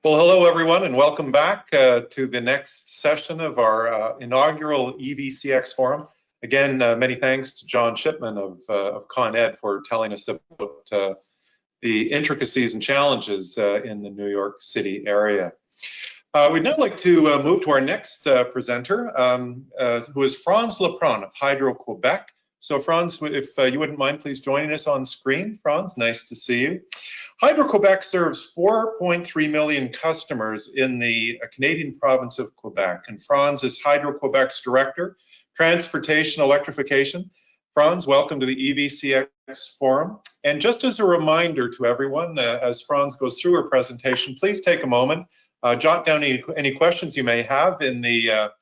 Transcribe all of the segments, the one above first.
Well, hello everyone, and welcome back to the next session of our inaugural EVCx forum. Again, many thanks to John Shipman of Con Ed for telling us about the intricacies and challenges in the New York City area. We'd now like to move to our next presenter, who is Franz Lampron of Hydro-Quebec. So Franz, if you wouldn't mind please joining us on screen. Franz, nice to see you. Hydro-Quebec serves 4.3 million customers in the Canadian province of Quebec, and Franz is Hydro-Quebec's Director, Transportation Electrification. Franz, welcome to the EVCx Forum. And just as a reminder to everyone, as Franz goes through her presentation, please take a moment, jot down any questions you may have in the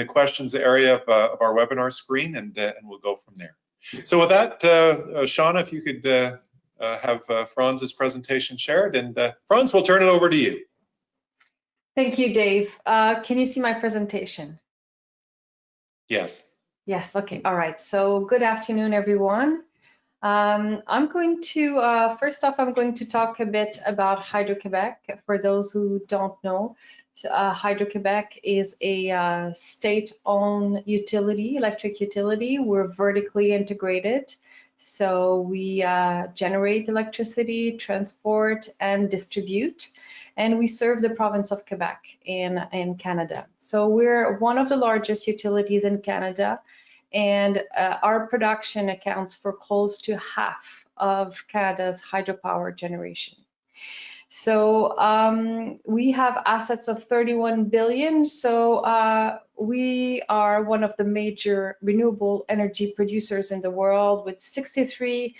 questions area of our webinar screen, and we'll go from there. So with that, Shauna, if you could have Franz's presentation shared, and Franz, we'll turn it over to you. Thank you, Dave. Can you see my presentation? Yes. Yes, okay, all right. So good afternoon, everyone. I'm going to, first off, I'm going to talk a bit about Hydro-Quebec. For those who don't know, Hydro-Quebec is a state-owned utility, electric utility. We're vertically integrated. So we generate electricity, transport, and distribute. And we serve the province of Quebec in Canada. So we're one of the largest utilities in Canada. And our production accounts for close to half of Canada's hydropower generation. So we have assets of 31 billion. So we are one of the major renewable energy producers in the world with 63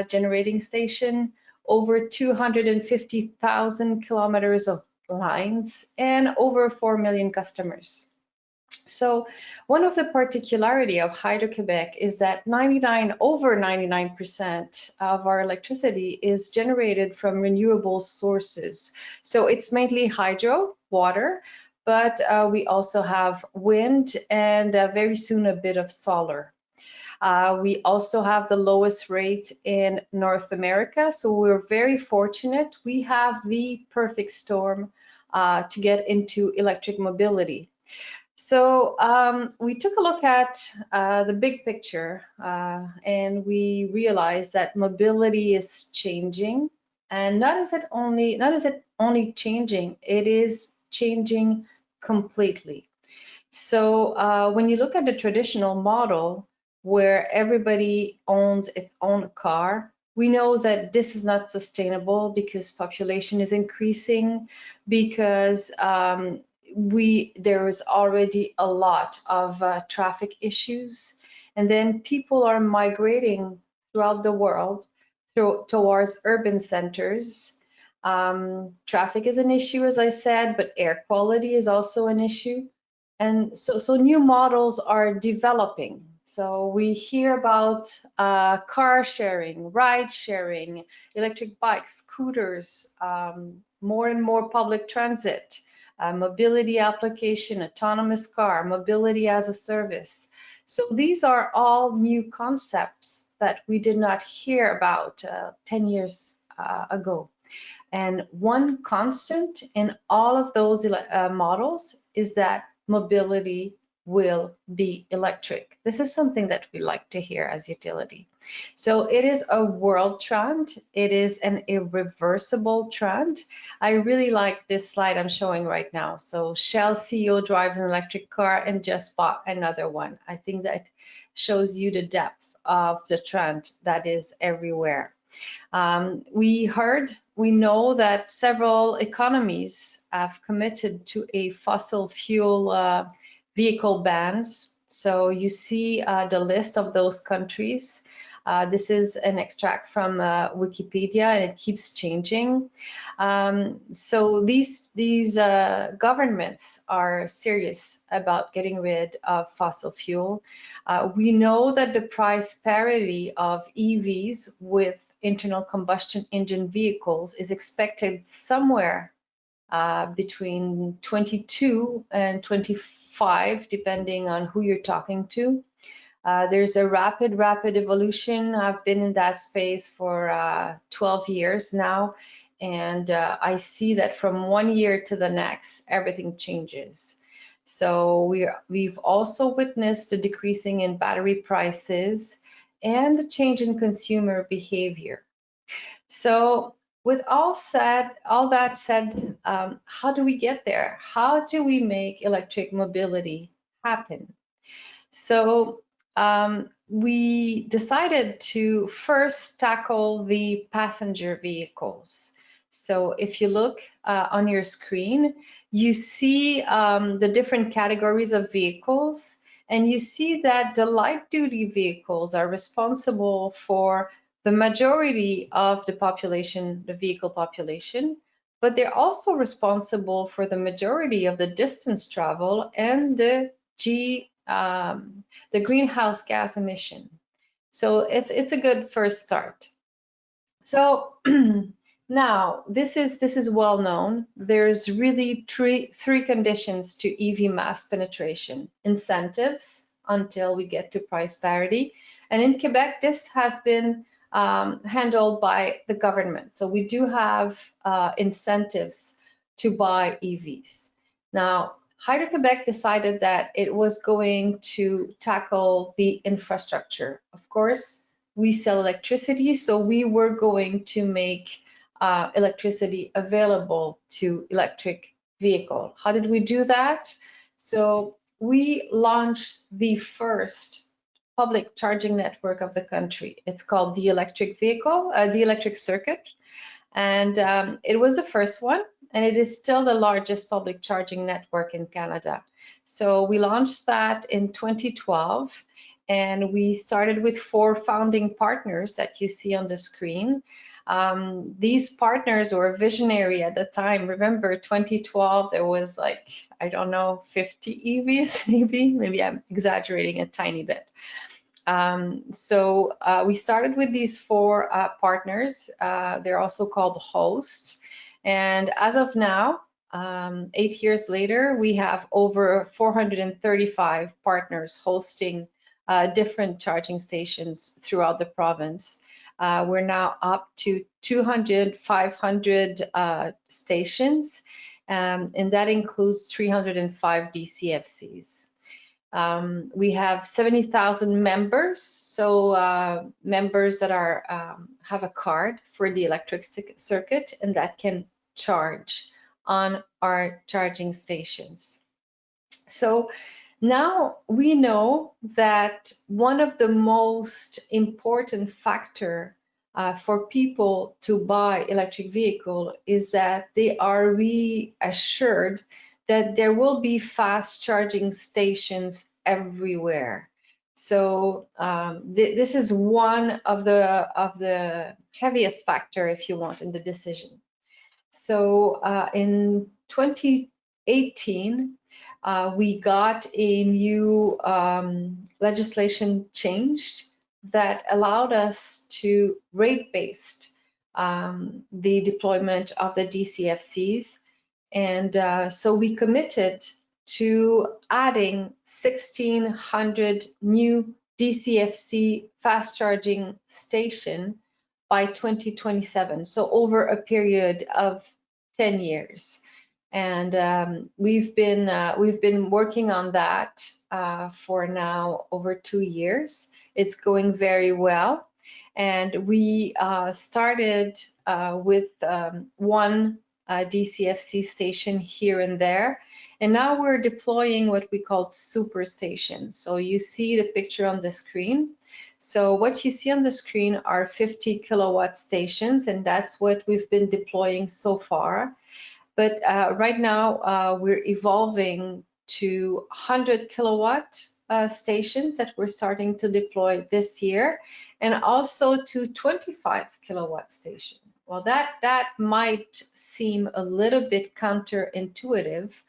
generating stations, over 250,000 kilometers of lines, and over 4 million customers. So one of the particularity of Hydro-Quebec is that over 99% of our electricity is generated from renewable sources. So it's mainly hydro, water, but we also have wind and very soon a bit of solar. We also have the lowest rate in North America, so we're very fortunate. We have the perfect storm to get into electric mobility. So we took a look at the big picture and we realized that mobility is changing, and not is it only changing, it is changing completely. So when you look at the traditional model where everybody owns its own car, we know that this is not sustainable because population is increasing, because there is already a lot of traffic issues, and then people are migrating throughout the world towards urban centers. Traffic is an issue, as I said, but air quality is also an issue. And so new models are developing. So we hear about car sharing, ride sharing, electric bikes, scooters, more and more public transit, mobility application, autonomous car, mobility as a service. So these are all new concepts that we did not hear about 10 years ago. And one constant in all of those models is that mobility will be electric. This is something that we like to hear as utility. So it is a world trend. It is an irreversible trend. I really like this slide I'm showing right now. So Shell CEO drives an electric car and just bought another one. I think that shows you the depth of the trend that is everywhere. We know that several economies have committed to a fossil fuel vehicle bans. So you see the list of those countries. This is an extract from Wikipedia, and it keeps changing. So these governments are serious about getting rid of fossil fuel. We know that the price parity of EVs with internal combustion engine vehicles is expected somewhere between 22 and 25, depending on who you're talking to. There's a rapid evolution. I've been in that space for 12 years now, And I see that from one year to the next, everything changes. So we've also witnessed a decreasing in battery prices and a change in consumer behavior. So with all that said, how do we get there? How do we make electric mobility happen? So we decided to first tackle the passenger vehicles. So if you look on your screen, you see the different categories of vehicles, and you see that the light-duty vehicles are responsible for the majority of the population, the vehicle population, but they're also responsible for the majority of the distance travel and the greenhouse gas emission. So it's a good first start. So now this is well known. There's really three conditions to EV mass penetration: incentives until we get to price parity, and in Quebec this has been handled by the government. So we do have incentives to buy EVs. Now, Hydro-Quebec decided that it was going to tackle the infrastructure. Of course, we sell electricity, so we were going to make electricity available to electric vehicle. How did we do that? So we launched the first public charging network of the country. It's called the electric circuit, and it was the first one, and it is still the largest public charging network in Canada. So we launched that in 2012, and we started with 4 founding partners that you see on the screen. These partners were visionary at the time. Remember, 2012, there was like, I don't know, 50 EVs, maybe I'm exaggerating a tiny bit. So we started with these 4 partners. They're also called hosts. And as of now, 8 years later, we have over 435 partners hosting different charging stations throughout the province. We're now up to 500 stations, and that includes 305 DCFCs. We have 70,000 members, so members that have a card for the electric circuit and that can charge on our charging stations. So now we know that one of the most important factor for people to buy electric vehicle is that they are reassured that there will be fast charging stations everywhere. So this is one of the heaviest factor, if you want, in the decision. So in 2018, we got a new legislation changed that allowed us to rate-based the deployment of the DCFCs. And so we committed to adding 1,600 new DCFC fast charging station by 2027, so over a period of 10 years. And we've been working on that for now over 2 years. It's going very well, and we started with one DCFC station here and there, and now we're deploying what we call super stations. So you see the picture on the screen. So what you see on the screen are 50 kilowatt stations, and that's what we've been deploying so far. But right now we're evolving to 100 kilowatt stations that we're starting to deploy this year, and also to 25 kilowatt station. Well, that might seem a little bit counterintuitive,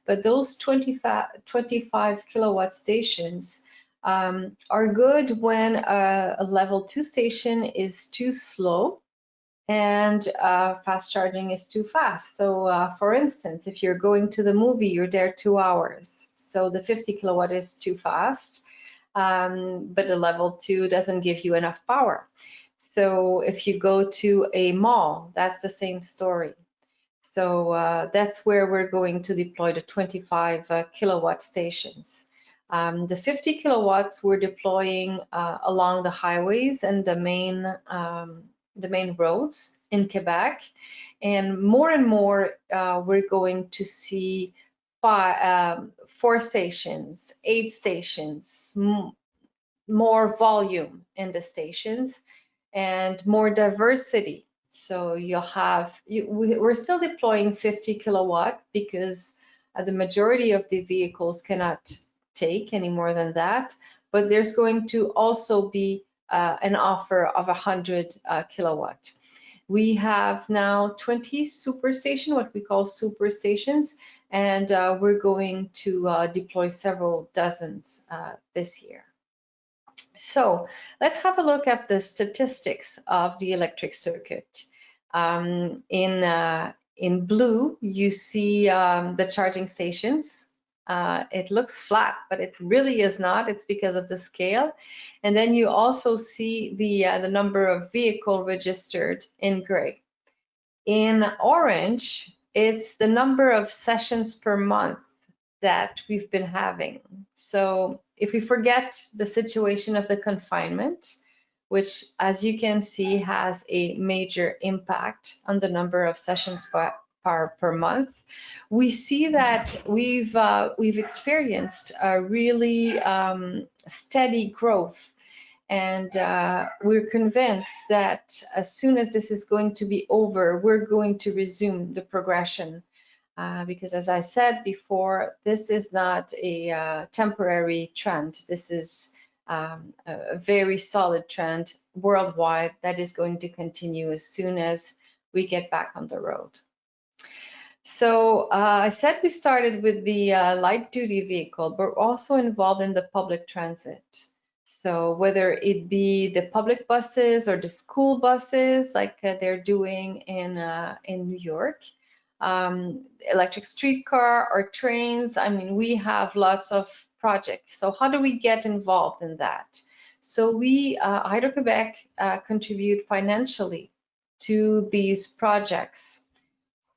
but those 25 kilowatt stations are good when a level 2 station is too slow and fast charging is too fast. So for instance, if you're going to the movie, you're there 2 hours. So the 50 kilowatt is too fast, but the level 2 doesn't give you enough power. So if you go to a mall, that's the same story. So that's where we're going to deploy the 25 kilowatt stations. The 50 kilowatts we're deploying along the highways and the main roads in Quebec. And more, we're going to see 4 stations, 8 stations, more volume in the stations, and more diversity. So you'll have, we're still deploying 50 kilowatt because the majority of the vehicles cannot take any more than that, but there's going to also be an offer of 100 kilowatt. We have now 20 superstation, what we call superstations, and we're going to deploy several dozens this year. So let's have a look at the statistics of the electric circuit. In blue, you see the charging stations. It looks flat, but it really is not. It's because of the scale. And then you also see the number of vehicle registered in gray. In orange, it's the number of sessions per month that we've been having. So if we forget the situation of the confinement, which as you can see has a major impact on the number of sessions per month, we see that we've experienced a really steady growth. And we're convinced that as soon as this is going to be over, we're going to resume the progression. Because as I said before, this is not a temporary trend. This is a very solid trend worldwide that is going to continue as soon as we get back on the road. So I said we started with the light duty vehicle, but we're also involved in the public transit. So whether it be the public buses or the school buses like they're doing in New York, electric streetcar or trains. I mean, we have lots of projects. So how do we get involved in that? So we, Hydro-Quebec, contribute financially to these projects.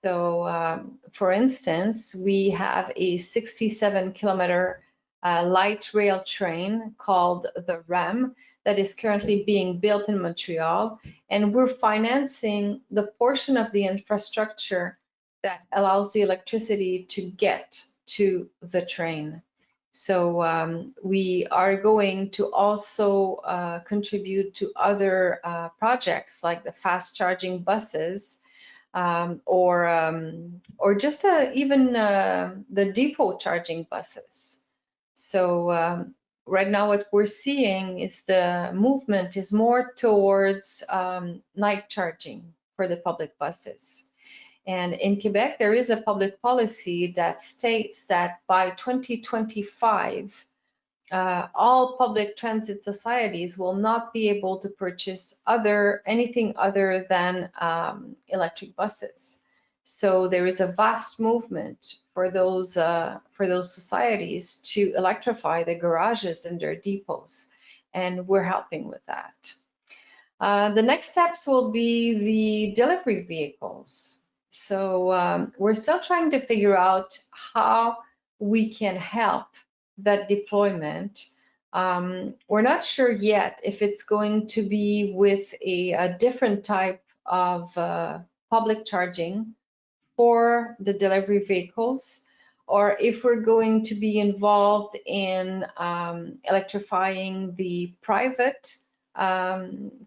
So for instance, we have a 67-kilometer light rail train called the REM that is currently being built in Montreal, and we're financing the portion of the infrastructure that allows the electricity to get to the train. So we are going to also contribute to other projects like the fast charging buses, or just even the depot charging buses. So right now what we're seeing is the movement is more towards night charging for the public buses. And in Quebec, there is a public policy that states that by 2025, all public transit societies will not be able to purchase anything other than electric buses. So there is a vast movement for those societies to electrify the garages and their depots, and we're helping with that. The next steps will be the delivery vehicles. So we're still trying to figure out how we can help that deployment. We're not sure yet if it's going to be with a different type of public charging for the delivery vehicles, or if we're going to be involved in electrifying the private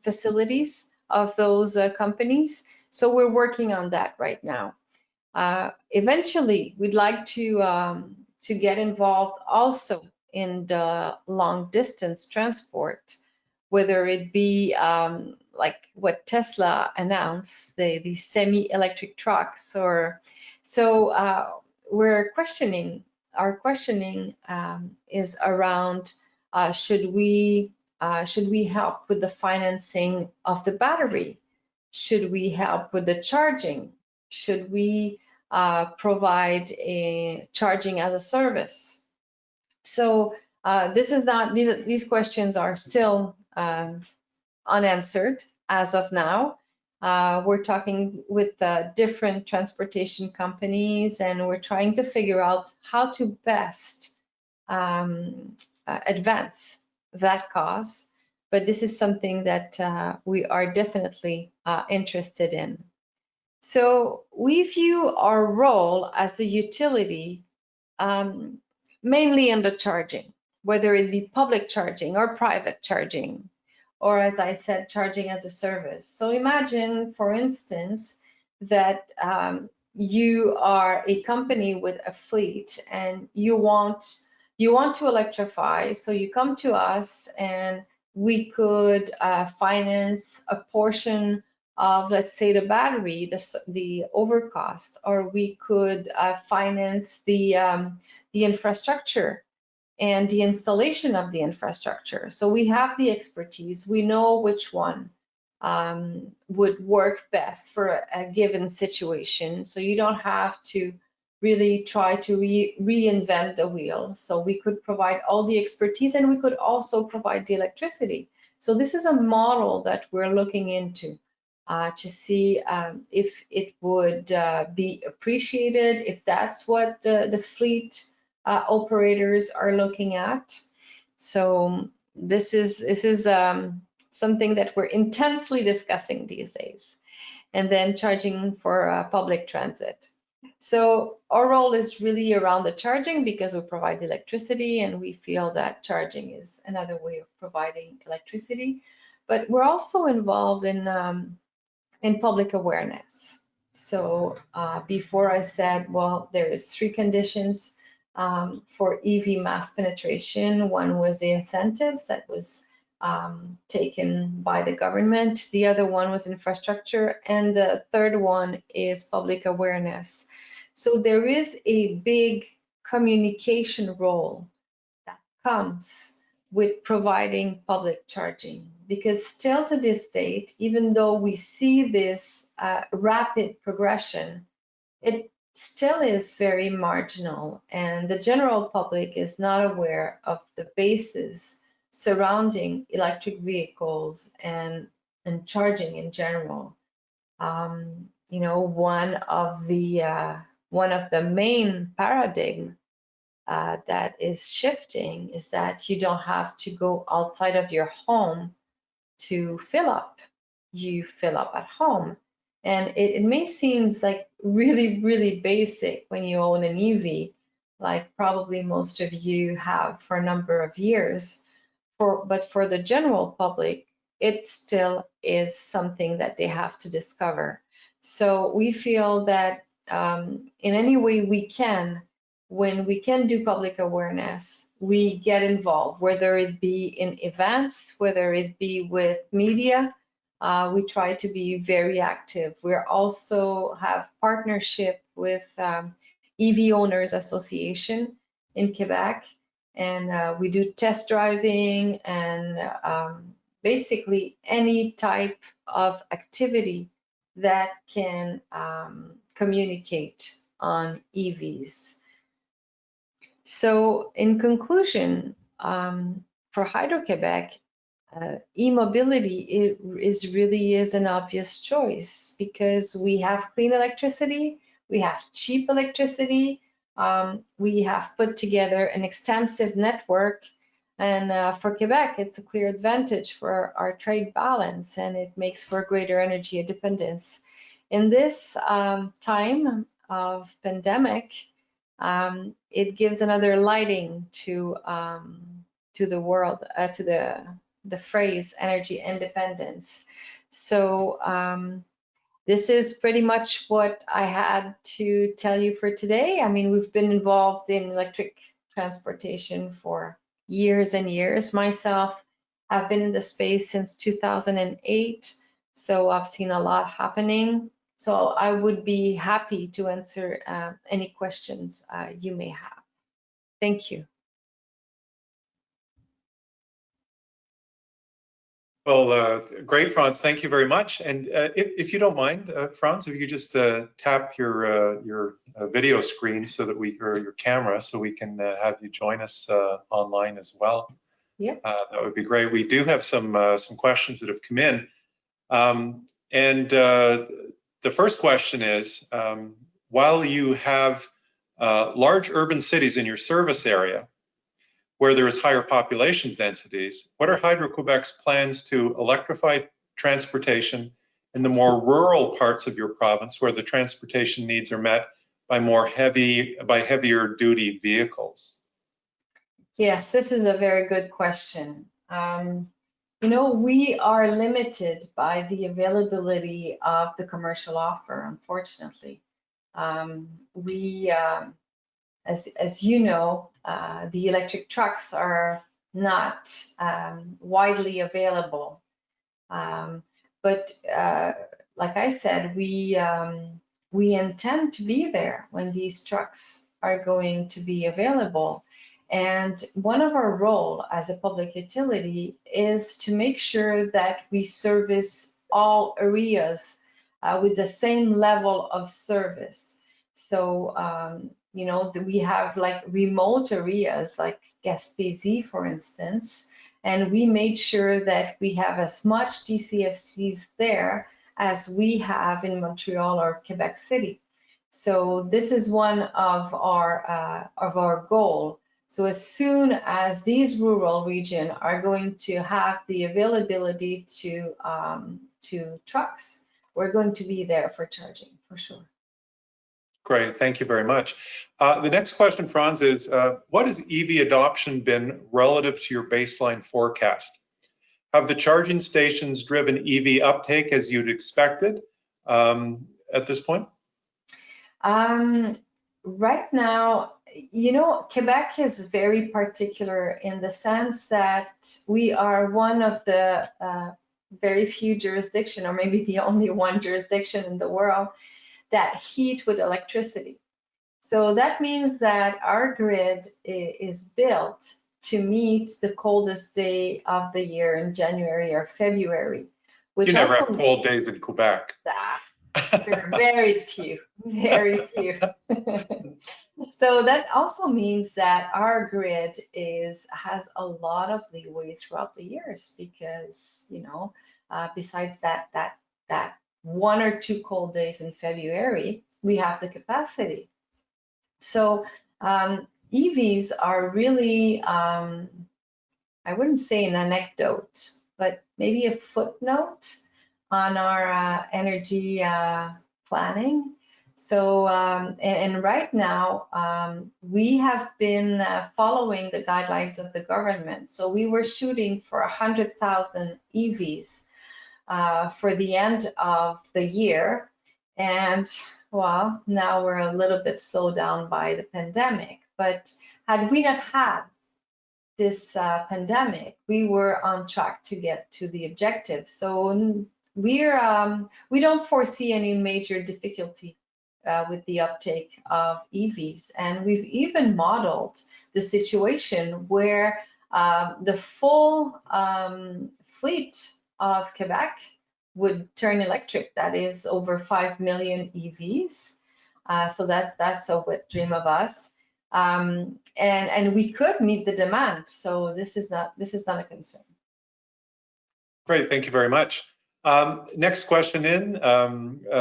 facilities of those companies. So we're working on that right now. Eventually, we'd like to get involved also in the long distance transport, whether it be like what Tesla announced, the semi-electric trucks, or so we're questioning. Our questioning is around should we help with the financing of the battery? Should we help with the charging? Should we provide a charging as a service? So these questions are still unanswered, as of now. We're talking with different transportation companies, and we're trying to figure out how to best advance that cause. But this is something that we are definitely interested in. So we view our role as a utility mainly in the charging, whether it be public charging or private charging, or as I said, charging as a service. So imagine, for instance, that you are a company with a fleet and you want to electrify. So you come to us and we could finance a portion of, let's say, the battery, the overcost, or we could finance the infrastructure and the installation of the infrastructure. So we have the expertise. We know which one would work best for a given situation. So you don't have to really try to reinvent the wheel. So we could provide all the expertise, and we could also provide the electricity. So this is a model that we're looking into to see if it would be appreciated, if that's what the fleet operators are looking at. So this is something that we're intensely discussing these days. And then charging for public transit. So our role is really around the charging because we provide electricity, and we feel that charging is another way of providing electricity. But we're also involved in public awareness. So before I said, well, there is 3 conditions for EV mass penetration. One was the incentives that was taken by the government. The other one was infrastructure. And the third one is public awareness. So there is a big communication role that comes with providing public charging, because still to this date, even though we see this rapid progression, it still is very marginal, and the general public is not aware of the basis surrounding electric vehicles and charging in general. You know, one of the main paradigm that is shifting is that you don't have to go outside of your home to fill up. You fill up at home. And it may seem like really, really basic when you own an EV, like probably most of you have for a number of years. But for the general public, it still is something that they have to discover. So we feel that in any way we can, when we can do public awareness, we get involved, whether it be in events, whether it be with media. We try to be very active. We also have partnership with EV Owners Association in Quebec, and we do test driving and basically any type of activity that can communicate on EVs. So in conclusion, for Hydro-Quebec, e-mobility really is an obvious choice because we have clean electricity, we have cheap electricity, we have put together an extensive network, and for Quebec, it's a clear advantage for our trade balance, and it makes for greater energy independence. In this time of pandemic, it gives another lighting to the world, to the phrase energy independence. So this is pretty much what I had to tell you for today. I mean, we've been involved in electric transportation for years and years. Myself, I've been in the space since 2008, so I've seen a lot happening. So I would be happy to answer any questions you may have. Thank you. Well, great, Franz. Thank you very much. And if you don't mind, Franz, if you could just tap your video screen so that or your camera, so we can have you join us online as well. Yeah. That would be great. We do have some questions that have come in. The first question is, while you have large urban cities in your service area where there is higher population densities, what are Hydro-Quebec's plans to electrify transportation in the more rural parts of your province where the transportation needs are met by heavier duty vehicles? Yes, this is a very good question. You know, we are limited by the availability of the commercial offer, unfortunately. As you know, the electric trucks are not widely available. But like I said, we intend to be there when these trucks are going to be available. And one of our role as a public utility is to make sure that we service all areas with the same level of service. So, you know, we have like remote areas like Gaspésie, for instance, and we made sure that we have as much DCFCs there as we have in Montreal or Quebec City. So this is one of our goal. So as soon as these rural regions are going to have the availability to trucks, we're going to be there for charging, for sure. Great, thank you very much. The next question, Franz, is what has EV adoption been relative to your baseline forecast? Have the charging stations driven EV uptake as you'd expected at this point? Right now, you know, Quebec is very particular in the sense that we are one of the very few jurisdictions, or maybe the only one jurisdiction in the world that heat with electricity. So that means that our grid is built to meet the coldest day of the year in January or February. Which you never have cold days in Quebec. There are very few, very few. So that also means that our grid has a lot of leeway throughout the years because, you know, besides that 1 or 2 cold days in February, we have the capacity. So EVs are really, I wouldn't say an anecdote, but maybe a footnote on our energy planning. So, and right now, we have been following the guidelines of the government. So we were shooting for 100,000 EVs for the end of the year. And well, now we're a little bit slowed down by the pandemic. But had we not had this pandemic, we were on track to get to the objective. So we don't foresee any major difficulty with the uptake of EVs. And we've even modeled the situation where the full fleet of Quebec would turn electric. That is over 5 million EVs. So that's a wet dream of us. And we could meet the demand. So this is not a concern. Great, thank you very much. Next question in.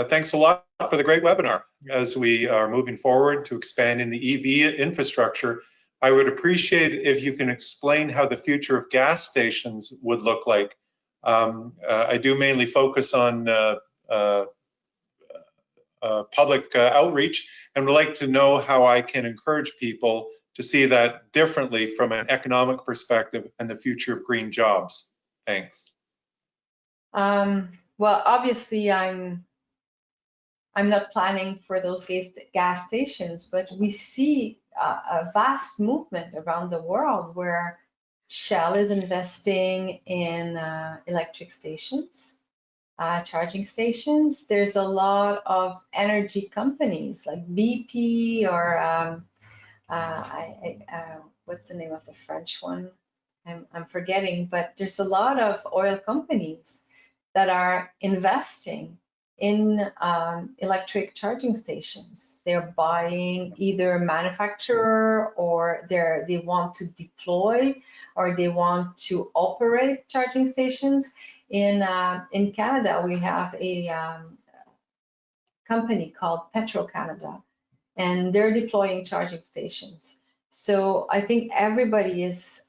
Thanks a lot for the great webinar. As we are moving forward to expanding the EV infrastructure, I would appreciate if you can explain how the future of gas stations would look like. I do mainly focus on public outreach and would like to know how I can encourage people to see that differently from an economic perspective and the future of green jobs. Thanks. Well, obviously, I'm not planning for those gas stations, but we see a vast movement around the world where Shell is investing in electric stations, charging stations. There's a lot of energy companies like BP or what's the name of the French one? I'm forgetting, but there's a lot of oil companies that are investing in electric charging stations. They're buying either a manufacturer or they want to deploy or they want to operate charging stations In Canada, we have a company called Petro-Canada, and they're deploying charging stations. So I think everybody is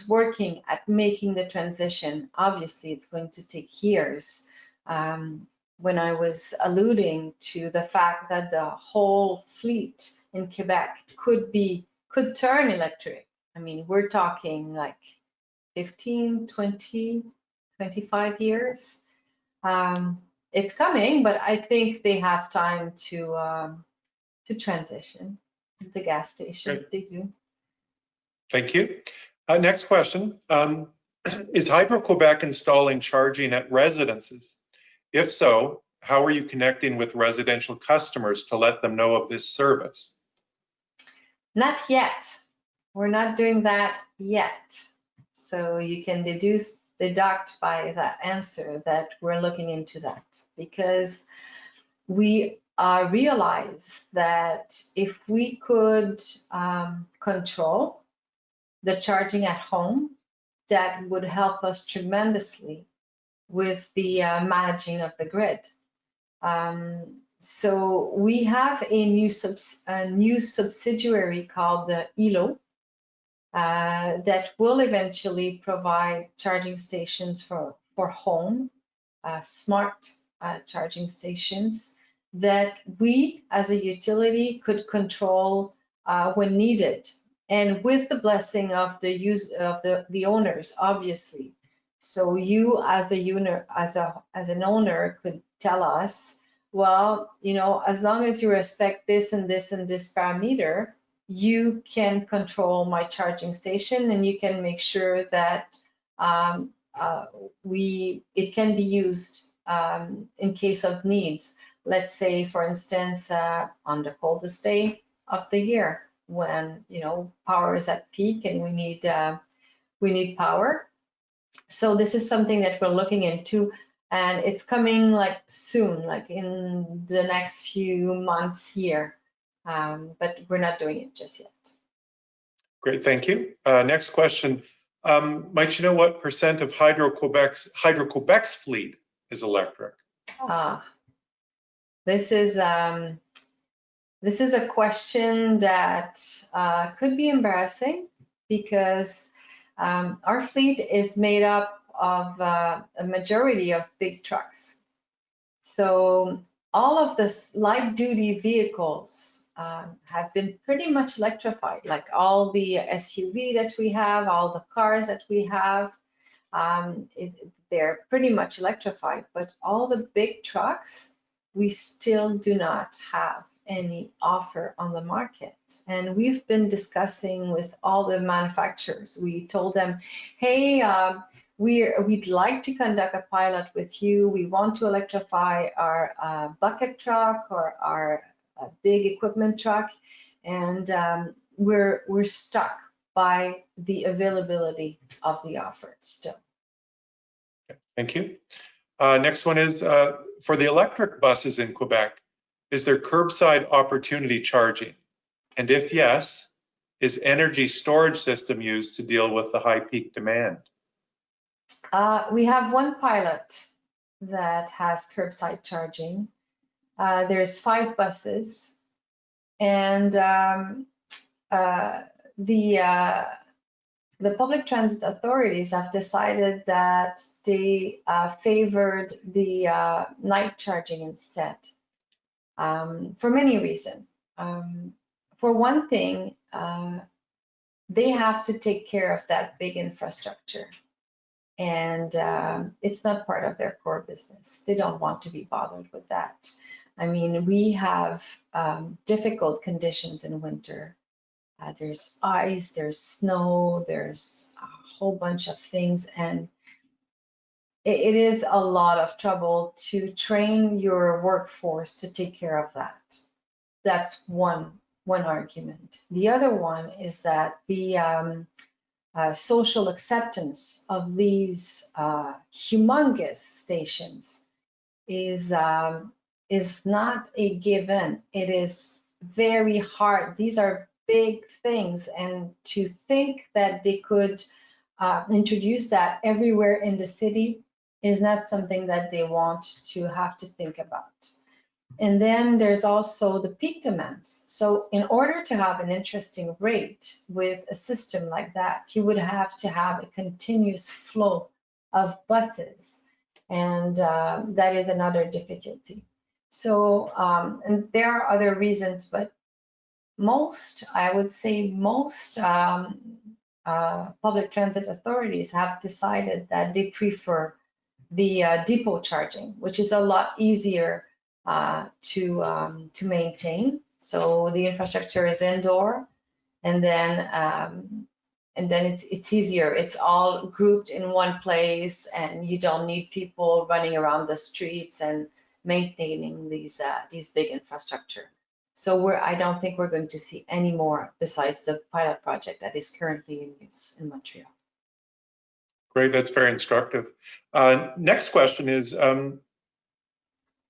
working at making the transition. Obviously, it's going to take years. When I was alluding to the fact that the whole fleet in Quebec could turn electric, I mean, we're talking like 15, 20, 25 years. It's coming, but I think they have time to transition. The gas station, Great. they do. Thank you. Next question. Is Hydro-Quebec installing charging at residences? If so, how are you connecting with residential customers to let them know of this service? Not yet. We're not doing that yet. So you can deduct by that answer that we're looking into that, because we realize that if we could control the charging at home, that would help us tremendously with the managing of the grid. So we have a new subsidiary called the ELO that will eventually provide charging stations for home, smart charging stations that we as a utility could control when needed, and with the blessing of the use of the owners, obviously. So you as the owner, as an owner, could tell us, well, you know, as long as you respect this and this and this parameter, you can control my charging station, and you can make sure that it can be used in case of needs. Let's say, for instance, on the coldest day of the year, when, you know, power is at peak and we need power. So this is something that we're looking into, and it's coming like soon, like in the next few months here, but we're not doing it just yet. Great, thank you. Next question. Might you know what % of Hydro-Quebec's fleet is electric? This is a question that could be embarrassing, because our fleet is made up of a majority of big trucks. So all of the light duty vehicles have been pretty much electrified, like all the SUV that we have, all the cars that we have, they're pretty much electrified. But all the big trucks, we still do not have any offer on the market. And we've been discussing with all the manufacturers. We told them, hey, we'd like to conduct a pilot with you. We want to electrify our bucket truck or our big equipment truck, and we're stuck by the availability of the offer still. Thank you. Next one is, for the electric buses in Quebec, is there curbside opportunity charging? And if yes, is energy storage system used to deal with the high peak demand? We have one pilot that has curbside charging. There's 5 buses, and the public transit authorities have decided that they favored the night charging instead, for many reasons. For one thing, they have to take care of that big infrastructure, and it's not part of their core business. They don't want to be bothered with that. I mean, we have difficult conditions in winter. There's ice, there's snow, there's a whole bunch of things, and it is a lot of trouble to train your workforce to take care of that. That's one argument. The other one is that the social acceptance of these humongous stations is not a given. It is very hard. These are big things, and to think that they could introduce that everywhere in the city, is not something that they want to have to think about. And then there's also the peak demands. So in order to have an interesting rate with a system like that, you would have to have a continuous flow of buses. And that is another difficulty. So, and there are other reasons, but I would say most public transit authorities have decided that they prefer the depot charging, which is a lot easier to maintain. So the infrastructure is indoor, and then it's easier. It's all grouped in one place, and you don't need people running around the streets and maintaining these big infrastructure. So I don't think we're going to see any more besides the pilot project that is currently in use in Montreal. Great, that's very instructive. Next question is,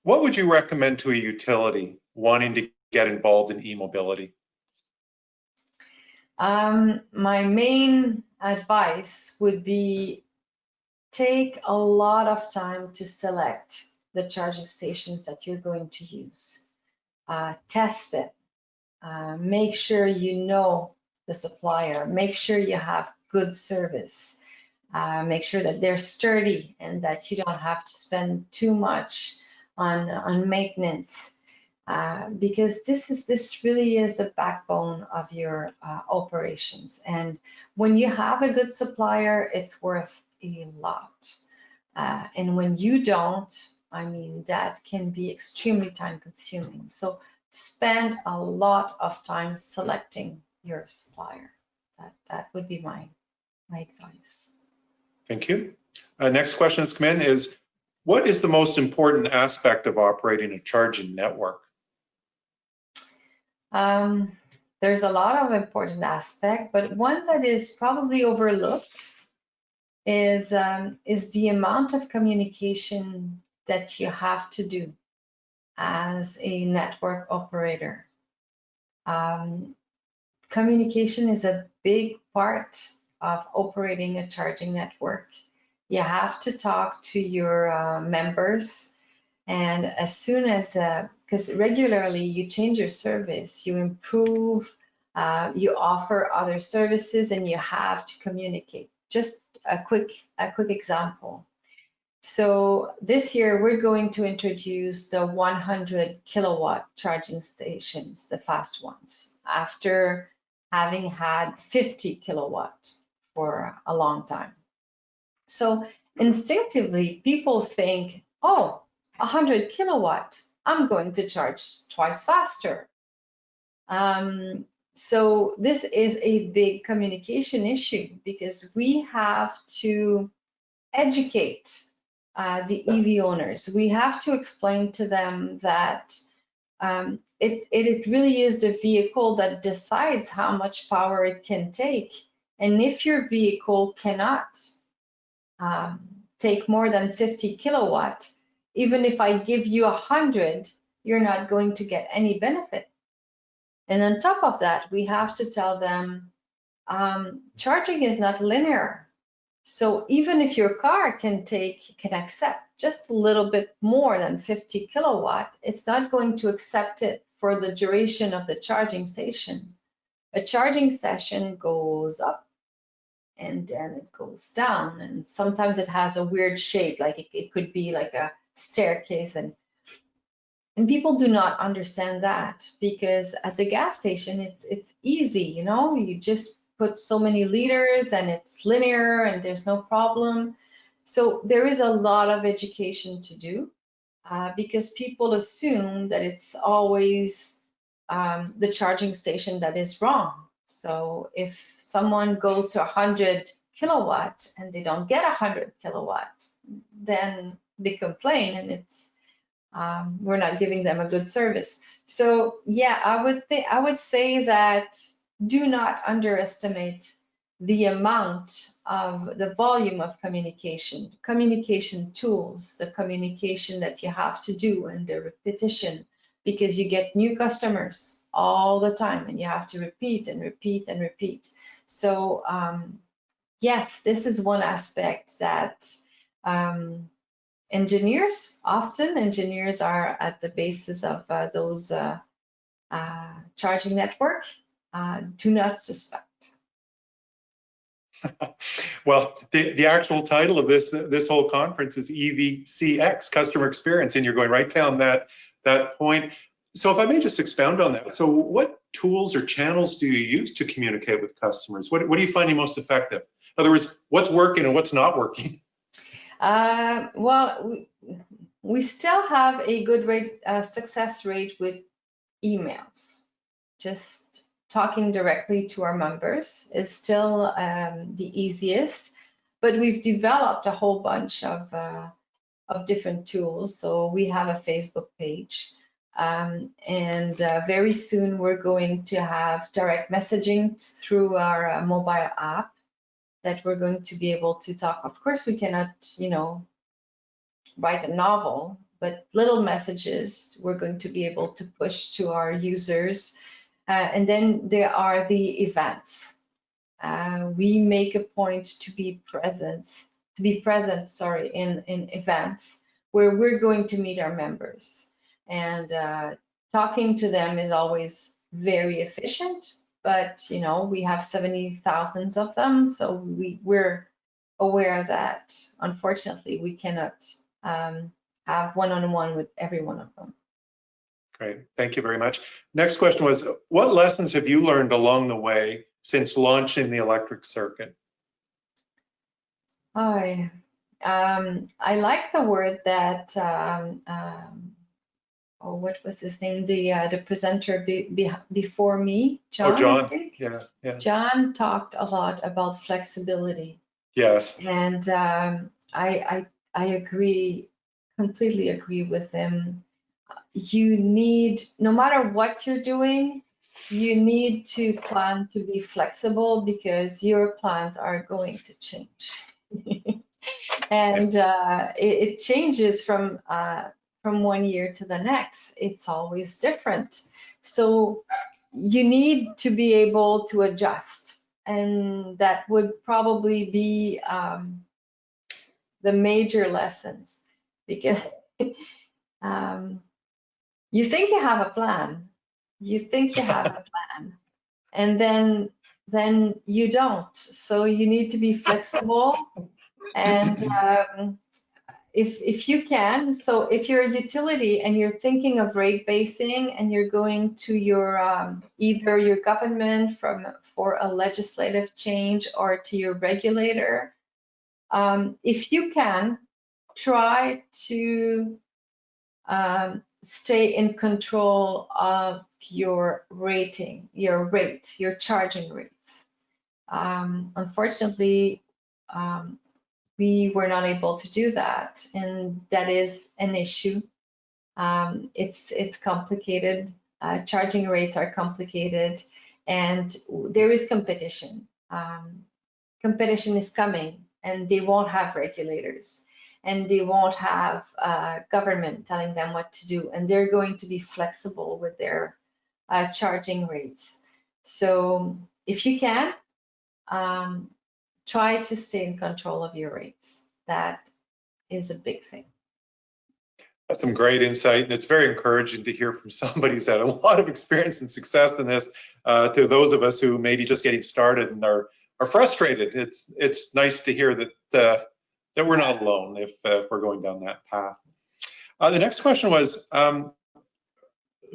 what would you recommend to a utility wanting to get involved in e-mobility? My main advice would be take a lot of time to select the charging stations that you're going to use. Test it. Make sure you know the supplier. Make sure you have good service. Make sure that they're sturdy and that you don't have to spend too much on maintenance. Because this really is the backbone of your operations. And when you have a good supplier, it's worth a lot. And when you don't, I mean, that can be extremely time consuming. So spend a lot of time selecting your supplier. That would be my advice. Thank you. Next question that's come in is, what is the most important aspect of operating a charging network? There's a lot of important aspects, but one that is probably overlooked is the amount of communication that you have to do as a network operator. Communication is a big part of operating a charging network. You have to talk to your members, and as soon as, because regularly you change your service, you improve, you offer other services, and you have to communicate. Just a quick example. So this year we're going to introduce the 100 kilowatt charging stations, the fast ones, after having had 50 kilowatt for a long time. So instinctively people think, oh, 100 kilowatt, I'm going to charge twice faster. So this is a big communication issue because we have to educate the EV owners. We have to explain to them that it really is the vehicle that decides how much power it can take. And if your vehicle cannot take more than 50 kilowatt, even if I give you 100, you're not going to get any benefit. And on top of that, we have to tell them charging is not linear. So even if your car can accept just a little bit more than 50 kilowatt, it's not going to accept it for the duration of the charging station. A charging session goes up and then it goes down, and sometimes it has a weird shape, like it could be like a staircase, and people do not understand that, because at the gas station it's easy, you know, you just put so many liters and it's linear and there's no problem. So there is a lot of education to do because people assume that it's always the charging station that is wrong. So if someone goes to 100 kilowatt and they don't get 100 kilowatt, then they complain, and it's we're not giving them a good service. So yeah, I would say that do not underestimate the amount of the volume of communication tools, the communication that you have to do, and the repetition, because you get new customers all the time and you have to repeat and repeat and repeat. So yes, this is one aspect that engineers. Often engineers are at the basis of those charging network. Do not suspect. Well, the actual title of this whole conference is EVCx, customer experience, and you're going right down that point. So if I may just expound on that. So what tools or channels do you use to communicate with customers? What do you find most effective? In other words, what's working and what's not working? Well, we still have a good success rate with emails. Just talking directly to our members is still the easiest, but we've developed a whole bunch of different tools. So we have a Facebook page, and very soon we're going to have direct messaging through our mobile app that we're going to be able to talk. Of course, we cannot, write a novel, but little messages we're going to be able to push to our users. And then there are the events. We make a point to be present, in events where we're going to meet our members. And talking to them is always very efficient, but we have 70,000 of them, so we're aware that unfortunately we cannot have one-on-one with every one of them. Great, thank you very much. Next question was, what lessons have you learned along the way since launching the electric circuit? I like the word that, what was his name? The presenter before me, John. Oh, John. I think. Yeah. John talked a lot about flexibility. Yes. And I agree, completely agree with him. You need, no matter what you're doing, you need to plan to be flexible because your plans are going to change. And it changes from 1 year to the next. It's always different. So you need to be able to adjust. And that would probably be the major lessons, because you think you have a plan, and then you don't. So you need to be flexible, and if you can. So if you're a utility and you're thinking of rate basing and you're going to your either your government for a legislative change or to your regulator, if you can, try to stay in control of your rating, your charging rates. Unfortunately, we were not able to do that, and that is an issue. It's complicated. Charging rates are complicated, and there is competition. Competition is coming, and they won't have regulators, and they won't have government telling them what to do, and they're going to be flexible with their charging rates. So if you can, try to stay in control of your rates. That is a big thing. That's some great insight, and it's very encouraging to hear from somebody who's had a lot of experience and success in this, to those of us who may be just getting started and are frustrated. It's nice to hear that we're not alone if we're going down that path. The next question was,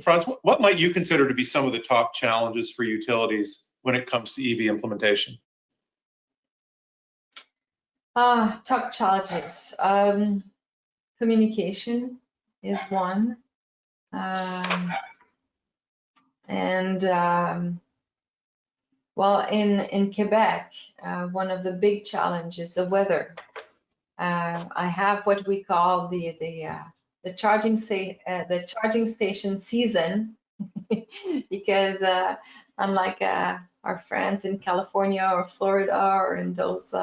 Franz, what might you consider to be some of the top challenges for utilities when it comes to EV implementation? Top challenges. Communication is one. Well, in Quebec, one of the big challenges is the weather. I have what we call the charging station season, because unlike our friends in California or Florida or in those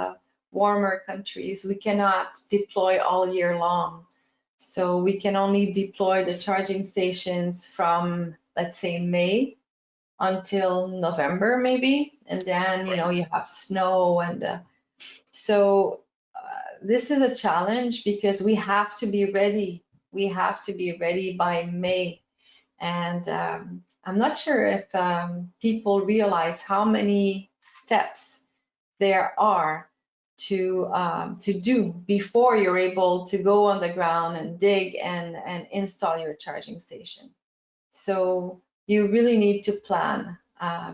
warmer countries, we cannot deploy all year long. So we can only deploy the charging stations from, let's say, May until November maybe, and then you have snow, and so this is a challenge because we have to be ready. We have to be ready by May. And I'm not sure if people realize how many steps there are to do before you're able to go on the ground and dig and install your charging station. So you really need to plan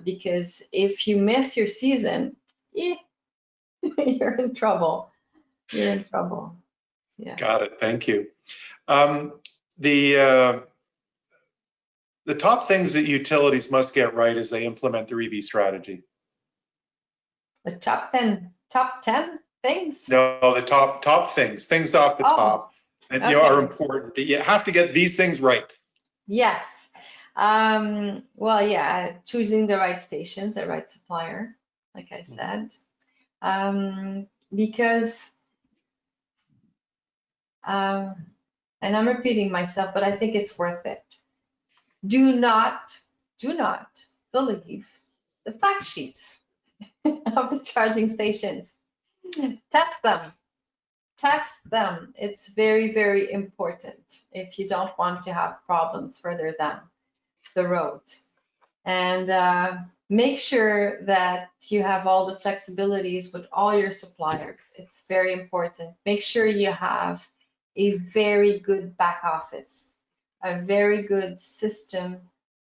because if you miss your season, you're in trouble. You're in trouble. Yeah. Got it. Thank you. The top things that utilities must get right as they implement their EV strategy. The top 10 things? No, the top things off the top that are important. You have to get these things right. Yes. Well, yeah, choosing the right stations, the right supplier, like I said, because, and I'm repeating myself, but I think it's worth it. Do not believe the fact sheets of the charging stations. Test them. It's very, very important if you don't want to have problems further down the road. And make sure that you have all the flexibilities with all your suppliers. It's very important. Make sure you have a very good back office, a very good system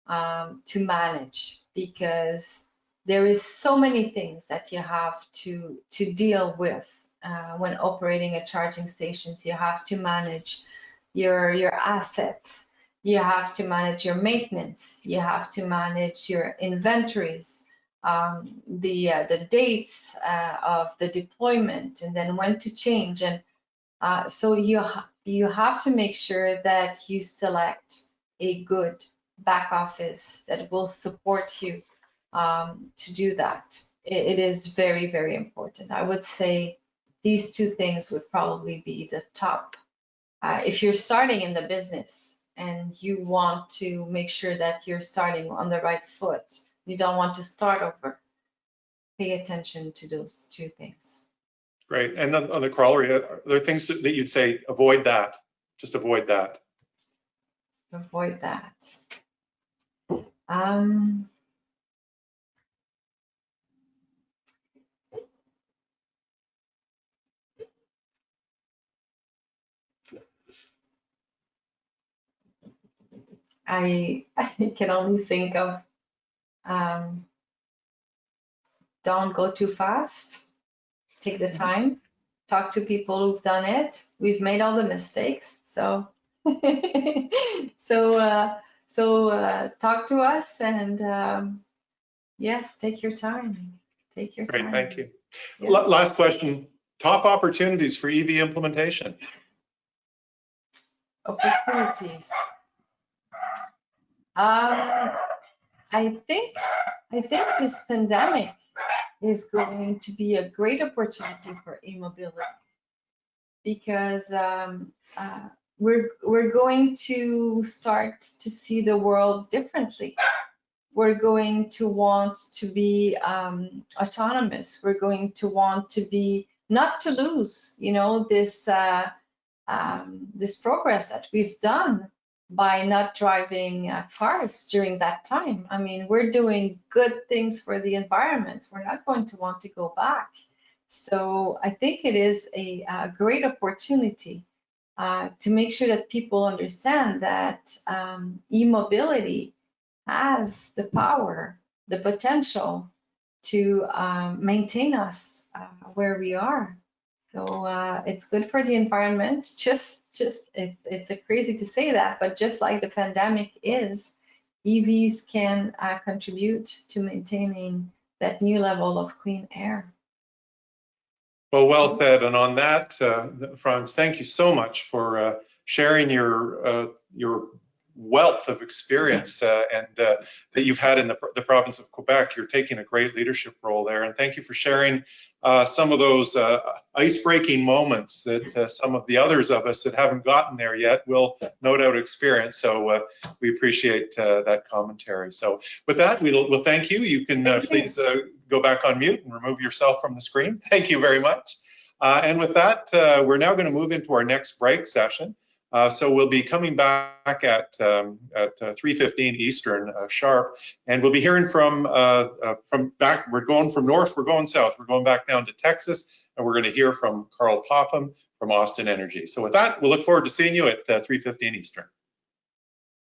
to manage, because there is so many things that you have to deal with when operating a charging station. You have to manage your assets. You have to manage your maintenance. You have to manage your inventories, the dates of the deployment, and then when to change. And so you have to make sure that you select a good back office that will support you to do that. It is very, very important. I would say these two things would probably be the top. If you're starting in the business and you want to make sure that you're starting on the right foot, you don't want to start over, pay attention to those two things. Great. And on the corollary, are there things that you'd say, avoid that, just avoid that? Avoid that. I can only think of don't go too fast. Take the time. Talk to people who've done it. We've made all the mistakes, so talk to us, and yes, take your time. Take your time. Great, thank you. Yeah. Last question. Top opportunities for EV implementation. Opportunities. I think this pandemic is going to be a great opportunity for e-mobility, because we're going to start to see the world differently. We're going to want to be autonomous. We're going to want to be, not to lose, this this progress that we've done by not driving cars during that time. I mean, we're doing good things for the environment. We're not going to want to go back. So I think it is a great opportunity to make sure that people understand that e-mobility has the power, the potential to maintain us where we are. So it's good for the environment. It's crazy to say that, but just like the pandemic is, EVs can contribute to maintaining that new level of clean air. Well said. And on that, Franz, thank you so much for sharing your wealth of experience and that you've had in the province of Quebec. You're taking a great leadership role there, and thank you for sharing some of those ice-breaking moments that some of the others of us that haven't gotten there yet will no doubt experience. So we appreciate that commentary. So with that, we'll thank you. You can please go back on mute and remove yourself from the screen. Thank you very much. And with that, we're now going to move into our next break session. So we'll be coming back at 3:15 Eastern sharp, and we'll be hearing from back. We're going from north, we're going south, we're going back down to Texas, and we're going to hear from Carl Popham from Austin Energy. So with that, we'll look forward to seeing you at 3:15 Eastern.